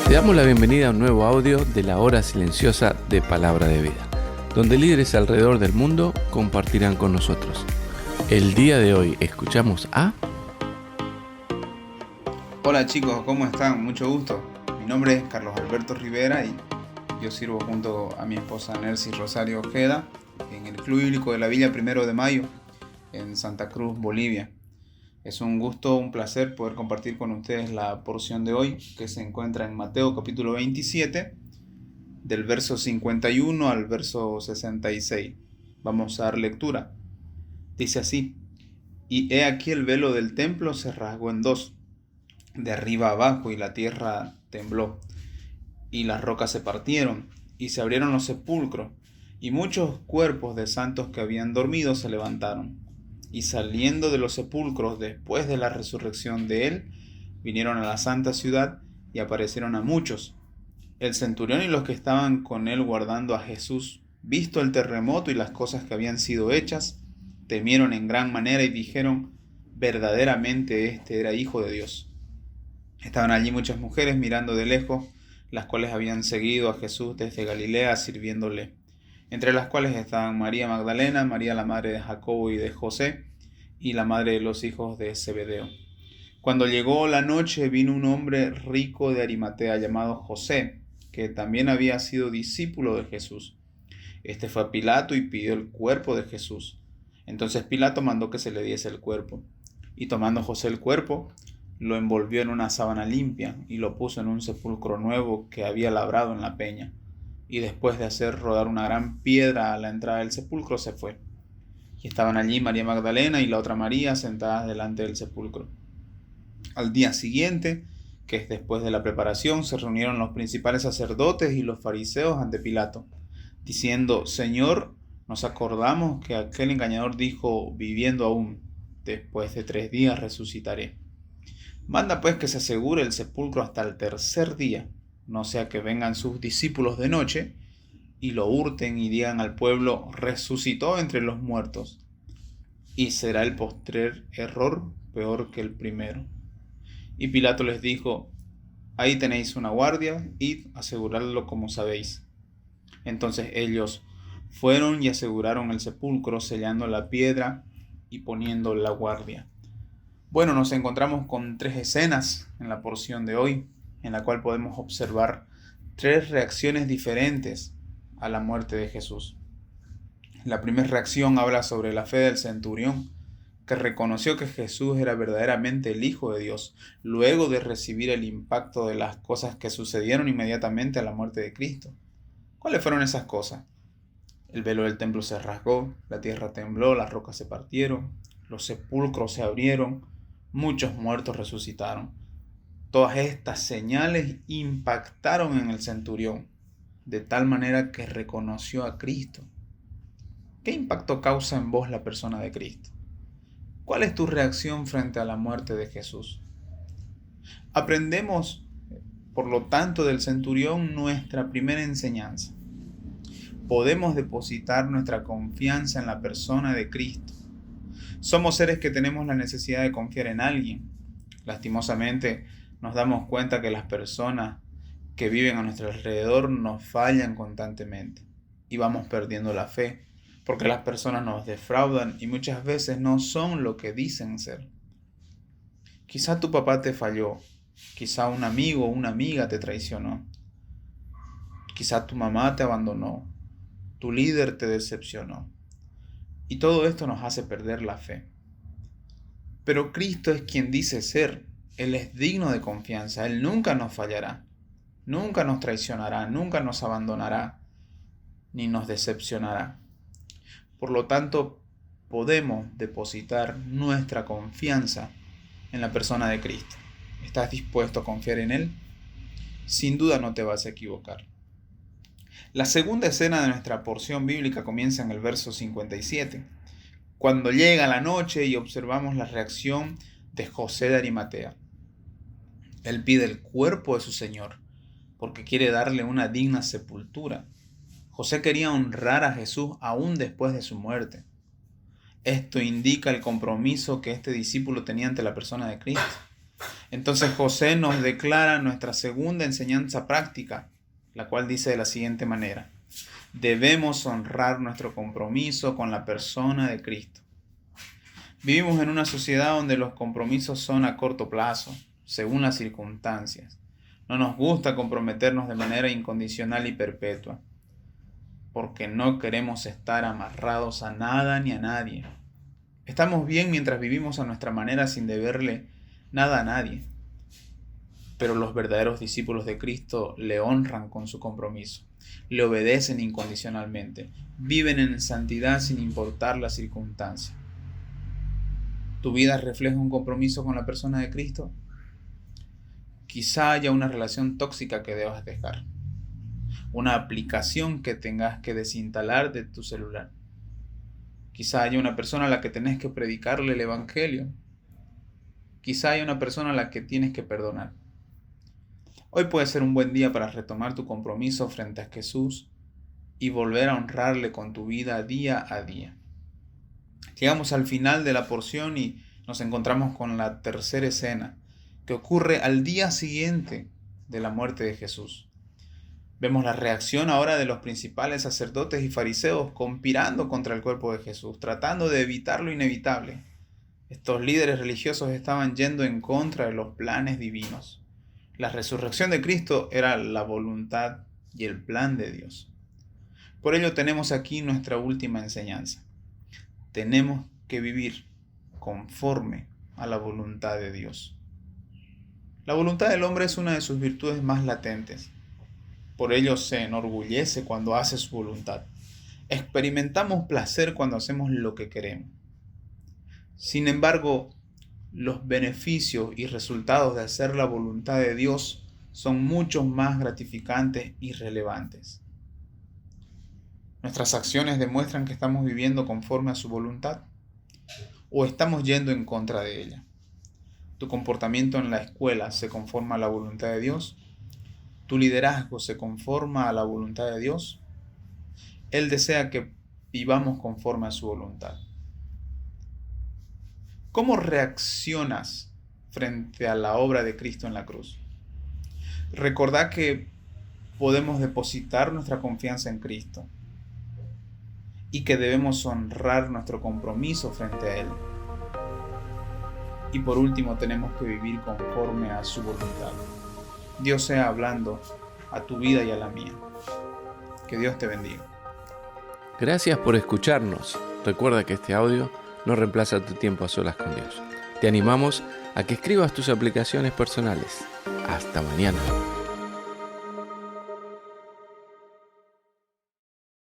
Te damos la bienvenida a un nuevo audio de la hora silenciosa de Palabra de Vida, donde líderes alrededor del mundo compartirán con nosotros. El día de hoy escuchamos a... Hola chicos, ¿cómo están? Mucho gusto. Mi nombre es Carlos Alberto Rivera y yo sirvo junto a mi esposa Nercy Rosario Ojeda en el Club Bíblico de la Villa 1 de Mayo en Santa Cruz, Bolivia. Es un gusto, un placer poder compartir con ustedes la porción de hoy que se encuentra en Mateo capítulo 27 del verso 51 al verso 66. Vamos a dar lectura. Dice así: Y he aquí el velo del templo se rasgó en dos, de arriba abajo, y la tierra tembló, y las rocas se partieron, y se abrieron los sepulcros, y muchos cuerpos de santos que habían dormido se levantaron. Y saliendo de los sepulcros después de la resurrección de él, vinieron a la santa ciudad y aparecieron a muchos. El centurión y los que estaban con él guardando a Jesús, visto el terremoto y las cosas que habían sido hechas, temieron en gran manera y dijeron: verdaderamente este era Hijo de Dios. Estaban allí muchas mujeres mirando de lejos, las cuales habían seguido a Jesús desde Galilea sirviéndole, entre las cuales estaban María Magdalena, María la madre de Jacobo y de José, y la madre de los hijos de Zebedeo. Cuando llegó la noche, vino un hombre rico de Arimatea llamado José, que también había sido discípulo de Jesús. Este fue a Pilato y pidió el cuerpo de Jesús. Entonces Pilato mandó que se le diese el cuerpo. Y tomando José el cuerpo, lo envolvió en una sábana limpia y lo puso en un sepulcro nuevo que había labrado en la peña. Y después de hacer rodar una gran piedra a la entrada del sepulcro, se fue. Y estaban allí María Magdalena y la otra María sentadas delante del sepulcro. Al día siguiente, que es después de la preparación, se reunieron los principales sacerdotes y los fariseos ante Pilato, diciendo: Señor, nos acordamos que aquel engañador dijo, viviendo aún: después de 3 días resucitaré. Manda pues que se asegure el sepulcro hasta el tercer día, no sea que vengan sus discípulos de noche y lo hurten y digan al pueblo: resucitó entre los muertos. Y será el postrer error peor que el primero. Y Pilato les dijo: ahí tenéis una guardia, id, aseguradlo como sabéis. Entonces ellos fueron y aseguraron el sepulcro, sellando la piedra y poniendo la guardia. Bueno, nos encontramos con 3 escenas en la porción de hoy, en la cual podemos observar 3 reacciones diferentes a la muerte de Jesús. La primera reacción habla sobre la fe del centurión, que reconoció que Jesús era verdaderamente el Hijo de Dios, luego de recibir el impacto de las cosas que sucedieron inmediatamente a la muerte de Cristo. ¿Cuáles fueron esas cosas? El velo del templo se rasgó, la tierra tembló, las rocas se partieron, los sepulcros se abrieron, muchos muertos resucitaron. Todas estas señales impactaron en el centurión, de tal manera que reconoció a Cristo. ¿Qué impacto causa en vos la persona de Cristo? ¿Cuál es tu reacción frente a la muerte de Jesús? Aprendemos, por lo tanto, del centurión nuestra primera enseñanza. Podemos depositar nuestra confianza en la persona de Cristo. Somos seres que tenemos la necesidad de confiar en alguien. Lastimosamente, nos damos cuenta que las personas que viven a nuestro alrededor nos fallan constantemente y vamos perdiendo la fe, porque las personas nos defraudan y muchas veces no son lo que dicen ser. Quizá tu papá te falló, quizá un amigo o una amiga te traicionó, quizá tu mamá te abandonó, tu líder te decepcionó. Y todo esto nos hace perder la fe. Pero Cristo es quien dice ser. Él es digno de confianza. Él nunca nos fallará, nunca nos traicionará, nunca nos abandonará, ni nos decepcionará. Por lo tanto, podemos depositar nuestra confianza en la persona de Cristo. ¿Estás dispuesto a confiar en Él? Sin duda no te vas a equivocar. La segunda escena de nuestra porción bíblica comienza en el verso 57, cuando llega la noche y observamos la reacción de José de Arimatea. Él pide el cuerpo de su Señor porque quiere darle una digna sepultura. José quería honrar a Jesús aún después de su muerte. Esto indica el compromiso que este discípulo tenía ante la persona de Cristo. Entonces José nos declara nuestra segunda enseñanza práctica, la cual dice de la siguiente manera: debemos honrar nuestro compromiso con la persona de Cristo. Vivimos en una sociedad donde los compromisos son a corto plazo, según las circunstancias. No nos gusta comprometernos de manera incondicional y perpetua, porque no queremos estar amarrados a nada ni a nadie. Estamos bien mientras vivimos a nuestra manera sin deberle nada a nadie. Pero los verdaderos discípulos de Cristo le honran con su compromiso, le obedecen incondicionalmente, viven en santidad sin importar la circunstancia. ¿Tu vida refleja un compromiso con la persona de Cristo? Quizá haya una relación tóxica que debas dejar, una aplicación que tengas que desinstalar de tu celular. Quizá haya una persona a la que tenés que predicarle el evangelio. Quizá haya una persona a la que tienes que perdonar. Hoy puede ser un buen día para retomar tu compromiso frente a Jesús y volver a honrarle con tu vida día a día. Llegamos al final de la porción y nos encontramos con la tercera escena, que ocurre al día siguiente de la muerte de Jesús. Vemos la reacción ahora de los principales sacerdotes y fariseos conspirando contra el cuerpo de Jesús, tratando de evitar lo inevitable. Estos líderes religiosos estaban yendo en contra de los planes divinos. La resurrección de Cristo era la voluntad y el plan de Dios. Por ello tenemos aquí nuestra última enseñanza. Tenemos que vivir conforme a la voluntad de Dios. La voluntad del hombre es una de sus virtudes más latentes. Por ello se enorgullece cuando hace su voluntad. Experimentamos placer cuando hacemos lo que queremos. Sin embargo, los beneficios y resultados de hacer la voluntad de Dios son mucho más gratificantes y relevantes. ¿Nuestras acciones demuestran que estamos viviendo conforme a su voluntad o estamos yendo en contra de ella? ¿Tu comportamiento en la escuela se conforma a la voluntad de Dios? ¿Tu liderazgo se conforma a la voluntad de Dios? Él desea que vivamos conforme a su voluntad. ¿Cómo reaccionas frente a la obra de Cristo en la cruz? Recordá que podemos depositar nuestra confianza en Cristo y que debemos honrar nuestro compromiso frente a Él. Y por último, tenemos que vivir conforme a su voluntad. Dios sea hablando a tu vida y a la mía. Que Dios te bendiga. Gracias por escucharnos. Recuerda que este audio no reemplaza tu tiempo a solas con Dios. Te animamos a que escribas tus aplicaciones personales. Hasta mañana.